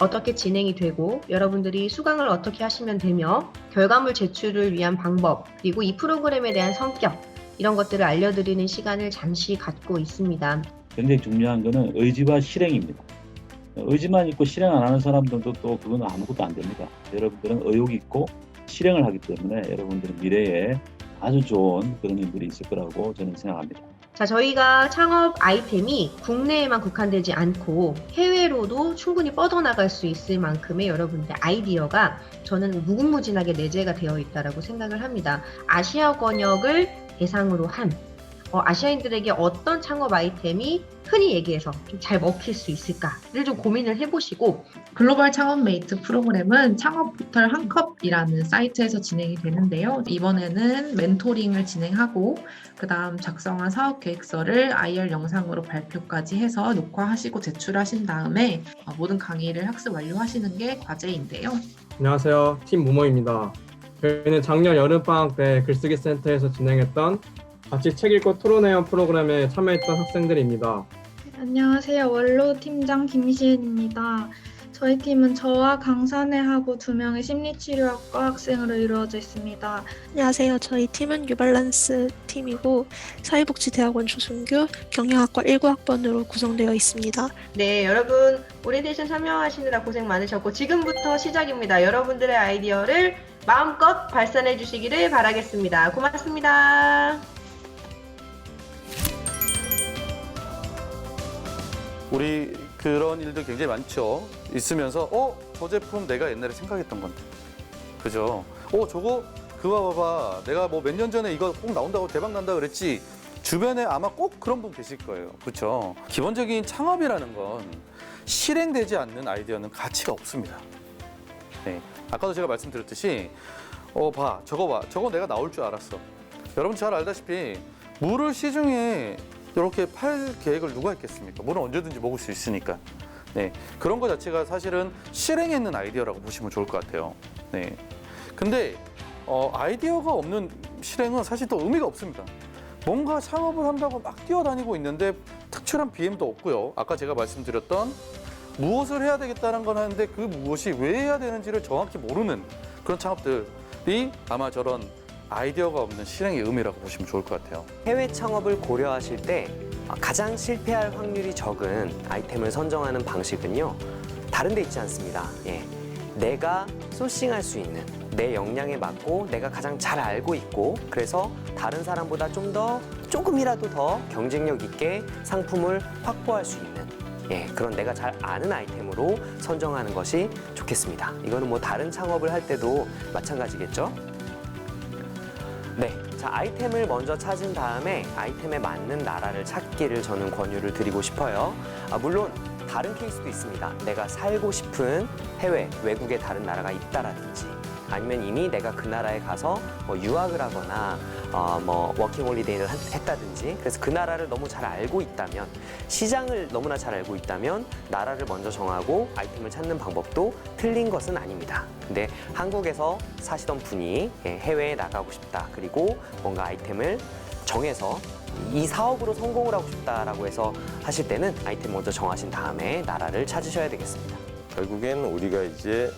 어떻게 진행이 되고 여러분들이 수강을 어떻게 하시면 되며 결과물 제출을 위한 방법 그리고 이 프로그램에 대한 성격 이런 것들을 알려드리는 시간을 잠시 갖고 있습니다. 굉장히 중요한 거는 의지와 실행입니다. 의지만 있고 실행 안 하는 사람들도 또 그건 아무것도 안 됩니다. 여러분들은 의욕이 있고 실행을 하기 때문에 여러분들은 미래에 아주 좋은 그런 일들이 있을 거라고 저는 생각합니다. 자, 저희가 창업 아이템이 국내에만 국한되지 않고 해외로도 충분히 뻗어나갈 수 있을 만큼의 여러분들의 아이디어가 저는 무궁무진하게 내재가 되어 있다고 생각을 합니다. 아시아 권역을 대상으로 한 아시아인들에게 어떤 창업 아이템이 흔히 얘기해서 좀 잘 먹힐 수 있을까를 좀 고민을 해보시고 글로벌 창업메이트 프로그램은 창업 포털 한컵이라는 사이트에서 진행이 되는데요. 이번에는 멘토링을 진행하고 그다음 작성한 사업 계획서를 IR 영상으로 발표까지 해서 녹화하시고 제출하신 다음에 모든 강의를 학습 완료하시는 게 과제인데요. 안녕하세요. 팀 무모입니다. 저희는 작년 여름방학 때 글쓰기 센터에서 진행했던 같이 책 읽고 토론회원 프로그램에 참여했던 학생들입니다. 안녕하세요. 원로 팀장 김시은입니다. 저희 팀은 저와 강사내하고 2명의 심리치료학과 학생으로 이루어져 있습니다. 안녕하세요. 저희 팀은 뉴발란스 팀이고 사회복지대학원 조순규 경영학과 19학번으로 구성되어 있습니다. 네, 여러분 오리엔테이션 참여하시느라 고생 많으셨고 지금부터 시작입니다. 여러분들의 아이디어를 마음껏 발산해 주시기를 바라겠습니다. 고맙습니다. 우리 그런 일들 굉장히 많죠. 있으면서 저 제품 내가 옛날에 생각했던 건데. 그죠? 저거 그거 봐봐. 내가 뭐 몇 년 전에 이거 꼭 나온다고 대박 난다 그랬지. 주변에 아마 꼭 그런 분 계실 거예요. 그렇죠? 기본적인 창업이라는 건 실행되지 않는 아이디어는 가치가 없습니다. 네. 아까도 제가 말씀드렸듯이 저거 내가 나올 줄 알았어. 여러분 잘 알다시피 물을 시중에 이렇게 팔 계획을 누가 했겠습니까? 물은 언제든지 먹을 수 있으니까. 네, 그런 거 자체가 사실은 실행에 있는 아이디어라고 보시면 좋을 것 같아요. 네, 근데 아이디어가 없는 실행은 사실 또 의미가 없습니다. 뭔가 창업을 한다고 막 뛰어다니고 있는데 특출한 BM도 없고요. 아까 제가 말씀드렸던 무엇을 해야 되겠다는 건 하는데 그 무엇이 왜 해야 되는지를 정확히 모르는 그런 창업들이 아마 저런 아이디어가 없는 실행의 의미라고 보시면 좋을 것 같아요. 해외 창업을 고려하실 때 가장 실패할 확률이 적은 아이템을 선정하는 방식은요. 다른 데 있지 않습니다. 내가 소싱할 수 있는 내 역량에 맞고 내가 가장 잘 알고 있고 그래서 다른 사람보다 조금이라도 더 경쟁력 있게 상품을 확보할 수 있는 그런 내가 잘 아는 아이템으로 선정하는 것이 좋겠습니다. 이거는 뭐 다른 창업을 할 때도 마찬가지겠죠? 네, 자 아이템을 먼저 찾은 다음에 아이템에 맞는 나라를 찾기를 저는 권유를 드리고 싶어요. 물론 다른 케이스도 있습니다. 내가 살고 싶은 외국의 다른 나라가 있다라든지 아니면 이미 내가 그 나라에 가서 유학을 하거나 워킹홀리데이를 했다든지 그래서 그 나라를 너무 잘 알고 있다면 시장을 너무나 잘 알고 있다면 나라를 먼저 정하고 아이템을 찾는 방법도 틀린 것은 아닙니다. 근데 한국에서 사시던 분이 해외에 나가고 싶다 그리고 뭔가 아이템을 정해서 이 사업으로 성공을 하고 싶다라고 해서 하실 때는 아이템 먼저 정하신 다음에 나라를 찾으셔야 되겠습니다. 결국엔 우리가 이제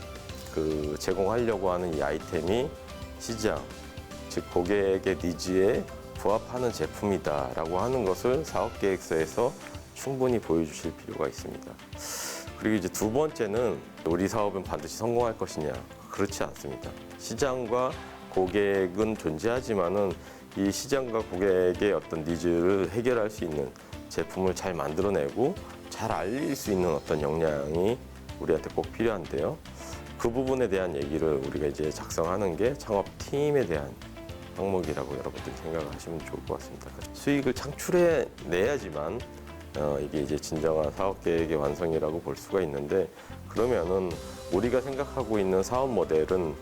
제공하려고 하는 이 아이템이 시장, 즉 고객의 니즈에 부합하는 제품이다라고 하는 것을 사업계획서에서 충분히 보여주실 필요가 있습니다. 그리고 이제 두 번째는 우리 사업은 반드시 성공할 것이냐? 그렇지 않습니다. 시장과 고객은 존재하지만은 이 시장과 고객의 어떤 니즈를 해결할 수 있는 제품을 잘 만들어내고 잘 알릴 수 있는 어떤 역량이 우리한테 꼭 필요한데요. 그 부분에 대한 얘기를 우리가 이제 작성하는 게 창업팀에 대한 항목이라고 여러분들이 생각하시면 좋을 것 같습니다. 수익을 창출해 내야지만 이게 이제 진정한 사업 계획의 완성이라고 볼 수가 있는데 그러면은 우리가 생각하고 있는 사업 모델은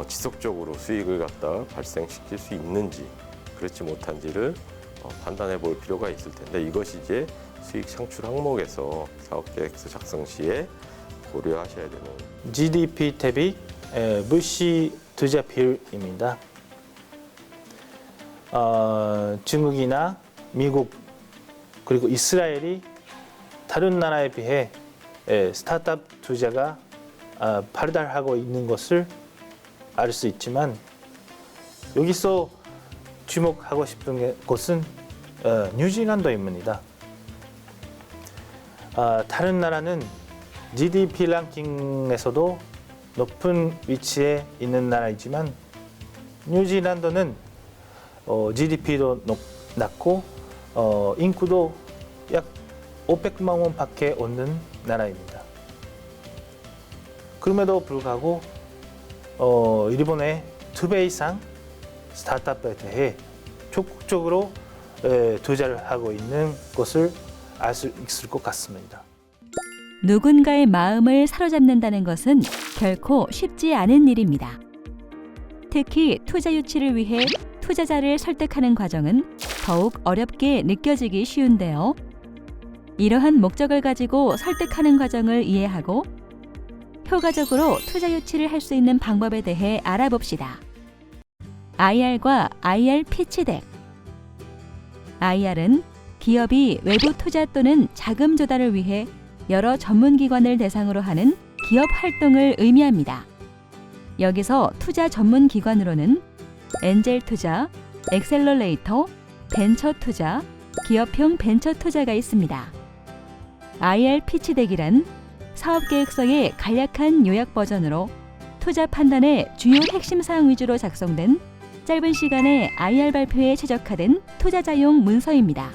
지속적으로 수익을 갖다 발생시킬 수 있는지 그렇지 못한지를 판단해 볼 필요가 있을 텐데 이것이 이제 수익 창출 항목에서 사업 계획서 작성 시에 고려하셔야 되는 GDP 대비 물시 투자 비율입니다. 중국이나 미국 그리고 이스라엘이 다른 나라에 비해 스타트업 투자가 발달하고 있는 것을 알 수 있지만 여기서 주목하고 싶은 곳은 뉴질랜드입니다. 다른 나라는 GDP 랭킹에서도 높은 위치에 있는 나라이지만 뉴질랜드는 GDP도 낮고 인구도 약 500만 원밖에 없는 나라입니다. 그럼에도 불구하고 일본의 2배 이상 스타트업에 대해 적극적으로 투자를 하고 있는 것을 알 수 있을 것 같습니다. 누군가의 마음을 사로잡는다는 것은 결코 쉽지 않은 일입니다. 특히 투자 유치를 위해 투자자를 설득하는 과정은 더욱 어렵게 느껴지기 쉬운데요. 이러한 목적을 가지고 설득하는 과정을 이해하고 효과적으로 투자 유치를 할 수 있는 방법에 대해 알아봅시다. IR과 IR 피치덱. IR은 기업이 외부 투자 또는 자금 조달을 위해 여러 전문기관을 대상으로 하는 기업 활동을 의미합니다. 여기서 투자 전문기관으로는 엔젤 투자, 엑셀러레이터, 벤처 투자, 기업형 벤처 투자가 있습니다. IR 피치덱이란 사업계획서의 간략한 요약 버전으로 투자 판단의 주요 핵심 사항 위주로 작성된 짧은 시간에 IR 발표에 최적화된 투자자용 문서입니다.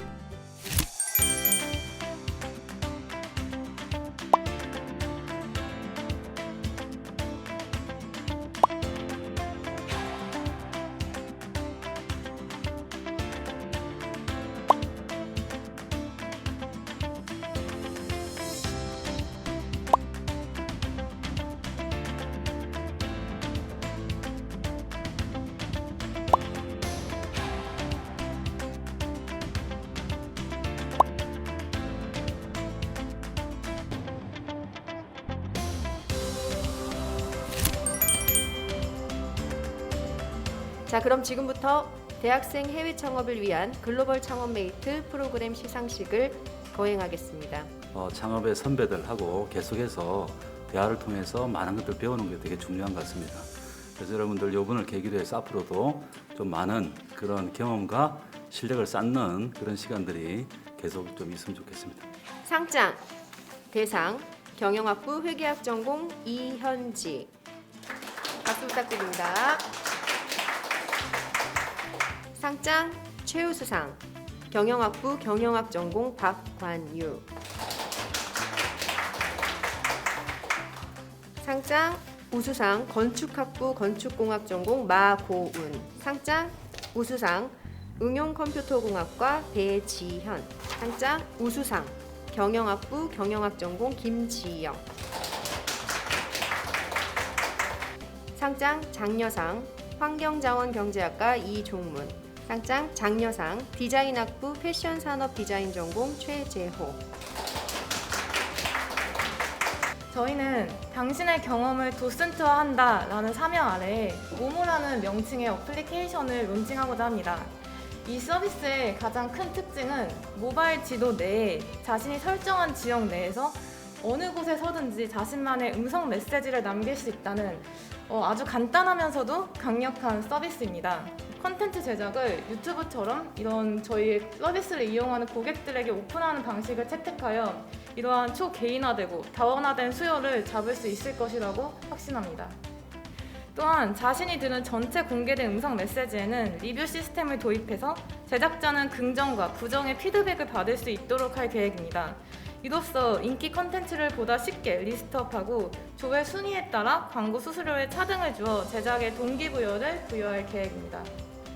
자, 그럼 지금부터 대학생 해외 창업을 위한 글로벌 창업 메이트 프로그램 시상식을 거행하겠습니다. 창업의 선배들하고 계속해서 대화를 통해서 많은 것들 배우는 게 되게 중요한 것 같습니다. 그래서 여러분들 이번을 계기로 해서 앞으로도 좀 많은 그런 경험과 실력을 쌓는 그런 시간들이 계속 좀 있으면 좋겠습니다. 상장 대상 경영학부 회계학 전공 이현지. 박수 부탁드립니다. 상장 최우수상 경영학부 경영학 전공 박관유. 상장 우수상 건축학부 건축공학 전공 마고운. 상장 우수상 응용컴퓨터공학과 배지현. 상장 우수상 경영학부 경영학 전공 김지영. 상장 장려상 환경자원경제학과 이종문. 상장 장려상 디자인학부 패션산업 디자인 전공 최재호. 저희는 당신의 경험을 도슨트화한다 라는 사명 아래 모모라는 명칭의 어플리케이션을 론칭하고자 합니다. 이 서비스의 가장 큰 특징은 모바일 지도 내에 자신이 설정한 지역 내에서 어느 곳에서든지 자신만의 음성 메시지를 남길 수 있다는 아주 간단하면서도 강력한 서비스입니다. 컨텐츠 제작을 유튜브처럼 이런 저희 서비스를 이용하는 고객들에게 오픈하는 방식을 채택하여 이러한 초개인화되고 다원화된 수요를 잡을 수 있을 것이라고 확신합니다. 또한 자신이 들은 전체 공개된 음성 메시지에는 리뷰 시스템을 도입해서 제작자는 긍정과 부정의 피드백을 받을 수 있도록 할 계획입니다. 이로써 인기 컨텐츠를 보다 쉽게 리스트업하고 조회 순위에 따라 광고 수수료에 차등을 주어 제작에 동기부여를 부여할 계획입니다.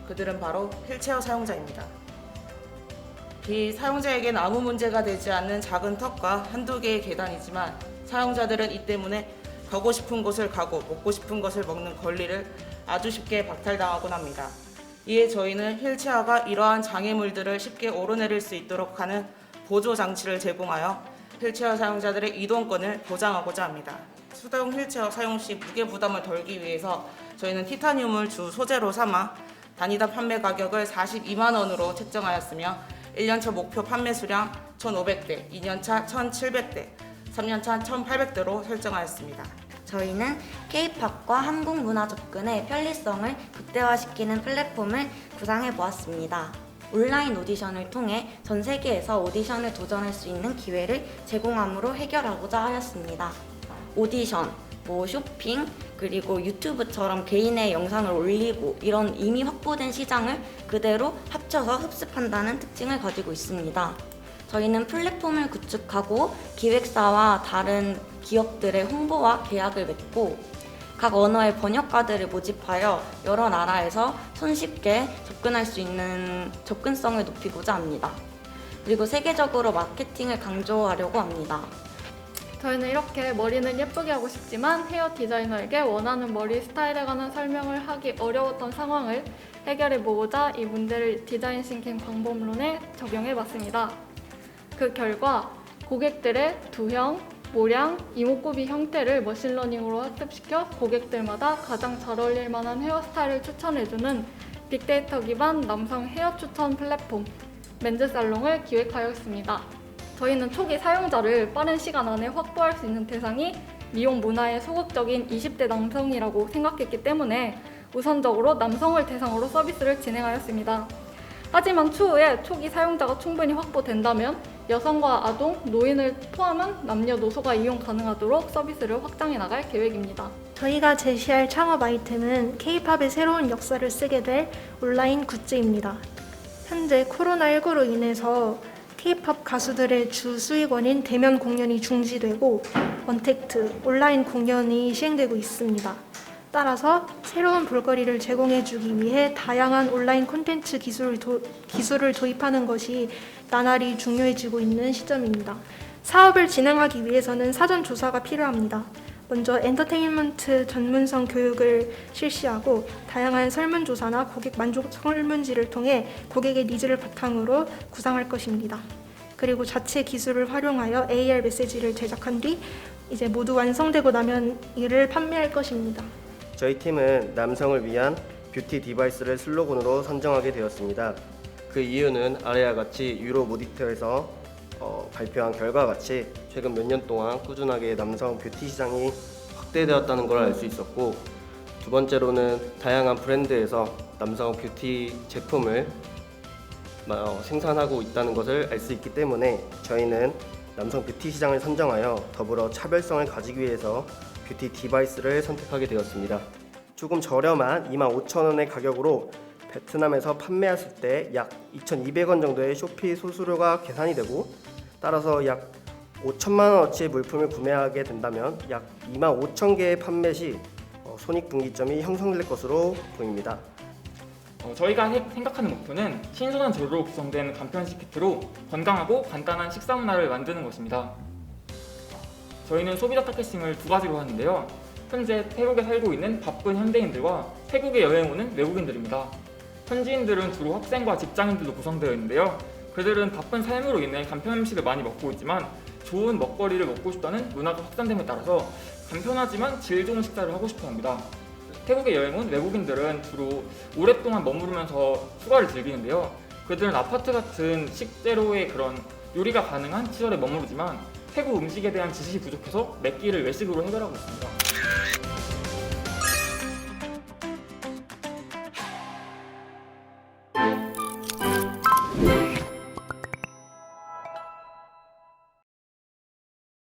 그들은 바로 휠체어 사용자입니다. 비사용자에겐 아무 문제가 되지 않는 작은 턱과 한두 개의 계단이지만 사용자들은 이 때문에 가고 싶은 곳을 가고 먹고 싶은 것을 먹는 권리를 아주 쉽게 박탈당하곤 합니다. 이에 저희는 휠체어가 이러한 장애물들을 쉽게 오르내릴 수 있도록 하는 보조 장치를 제공하여 휠체어 사용자들의 이동권을 보장하고자 합니다. 수동 휠체어 사용 시 무게 부담을 덜기 위해서 저희는 티타늄을 주 소재로 삼아 단위당 판매 가격을 42만 원으로 책정하였으며 1년차 목표 판매 수량 1,500대, 2년차 1,700대, 3년차 1,800대로 설정하였습니다. 저희는 K-팝과 한국 문화 접근의 편리성을 극대화시키는 플랫폼을 구상해 보았습니다. 온라인 오디션을 통해 전 세계에서 오디션을 도전할 수 있는 기회를 제공함으로 해결하고자 하였습니다. 오디션, 쇼핑, 그리고 유튜브처럼 개인의 영상을 올리고 이런 이미 확보된 시장을 그대로 합쳐서 흡습한다는 특징을 가지고 있습니다. 저희는 플랫폼을 구축하고 기획사와 다른 기업들의 홍보와 계약을 맺고 각 언어의 번역가들을 모집하여 여러 나라에서 손쉽게 접근할 수 있는 접근성을 높이고자 합니다. 그리고 세계적으로 마케팅을 강조하려고 합니다. 저희는 이렇게 머리는 예쁘게 하고 싶지만 헤어 디자이너에게 원하는 머리 스타일에 관한 설명을 하기 어려웠던 상황을 해결해 보고자 이 문제를 디자인 싱킹 방법론에 적용해 봤습니다. 그 결과 고객들의 두형, 모량, 이목구비 형태를 머신러닝으로 학습시켜 고객들마다 가장 잘 어울릴 만한 헤어스타일을 추천해주는 빅데이터 기반 남성 헤어 추천 플랫폼 맨즈살롱을 기획하였습니다. 저희는 초기 사용자를 빠른 시간 안에 확보할 수 있는 대상이 미용 문화에 소극적인 20대 남성이라고 생각했기 때문에 우선적으로 남성을 대상으로 서비스를 진행하였습니다. 하지만 추후에 초기 사용자가 충분히 확보된다면 여성과 아동, 노인을 포함한 남녀노소가 이용 가능하도록 서비스를 확장해 나갈 계획입니다. 저희가 제시할 창업 아이템은 K-팝의 새로운 역사를 쓰게 될 온라인 굿즈입니다. 현재 코로나19로 인해서 K-팝 가수들의 주 수익원인 대면 공연이 중지되고 언택트, 온라인 공연이 시행되고 있습니다. 따라서 새로운 볼거리를 제공해주기 위해 다양한 온라인 콘텐츠 기술을 도입하는 것이 나날이 중요해지고 있는 시점입니다. 사업을 진행하기 위해서는 사전 조사가 필요합니다. 먼저 엔터테인먼트 전문성 교육을 실시하고 다양한 설문조사나 고객 만족 설문지를 통해 고객의 니즈를 바탕으로 구상할 것입니다. 그리고 자체 기술을 활용하여 AR 메시지를 제작한 뒤 이제 모두 완성되고 나면 이를 판매할 것입니다. 저희 팀은 남성을 위한 뷰티 디바이스를 슬로건으로 선정하게 되었습니다. 그 이유는 아래와 같이 유로 모니터에서 발표한 결과와 같이 최근 몇 년 동안 꾸준하게 남성 뷰티 시장이 확대되었다는 걸 알 수 있었고, 두 번째로는 다양한 브랜드에서 남성 뷰티 제품을 생산하고 있다는 것을 알 수 있기 때문에 저희는 남성 뷰티 시장을 선정하여 더불어 차별성을 가지기 위해서 뷰티 디바이스를 선택하게 되었습니다. 조금 저렴한 25,000원의 가격으로 베트남에서 판매했을 때 약 2,200원 정도의 쇼피 수수료가 계산이 되고, 따라서 약 5천만 원어치의 물품을 구매하게 된다면 약 25,000개의 판매 시 손익분기점이 형성될 것으로 보입니다. 저희가 생각하는 목표는 신선한 재료로 구성된 간편식 키트로 건강하고 간단한 식사 문화를 만드는 것입니다. 저희는 소비자 타겟팅을 두 가지로 하는데요. 현재 태국에 살고 있는 바쁜 현대인들과 태국에 여행 오는 외국인들입니다. 현지인들은 주로 학생과 직장인들로 구성되어 있는데요. 그들은 바쁜 삶으로 인해 간편 음식을 많이 먹고 있지만 좋은 먹거리를 먹고 싶다는 문화가 확산됨에 따라서 간편하지만 질 좋은 식사를 하고 싶어 합니다. 태국에 여행 온 외국인들은 주로 오랫동안 머무르면서 휴가를 즐기는데요. 그들은 아파트 같은 식재료의 그런 요리가 가능한 시설에 머무르지만 태국 음식에 대한 지식이 부족해서 몇 끼를 외식으로 해결하고 있습니다.